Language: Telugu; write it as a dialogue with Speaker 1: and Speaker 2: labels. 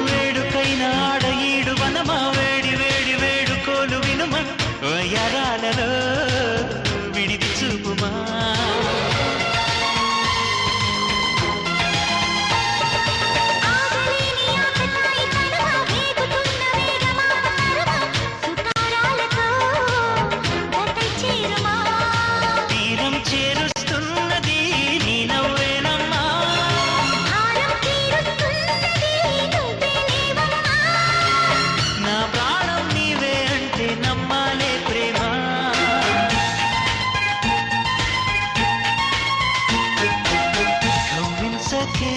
Speaker 1: వేడుకైన ఆడ ఈడు వనమా వేడి వేడి వేడుకోలు వినుమా వయరాలలో విడిది చూపుమా తీరం చేరుస్తున్నది నీ నవ్వేనమ్మా నా ప్రాణం నీవే అంటే నమ్మాలే ప్రేమ కవ్వించకే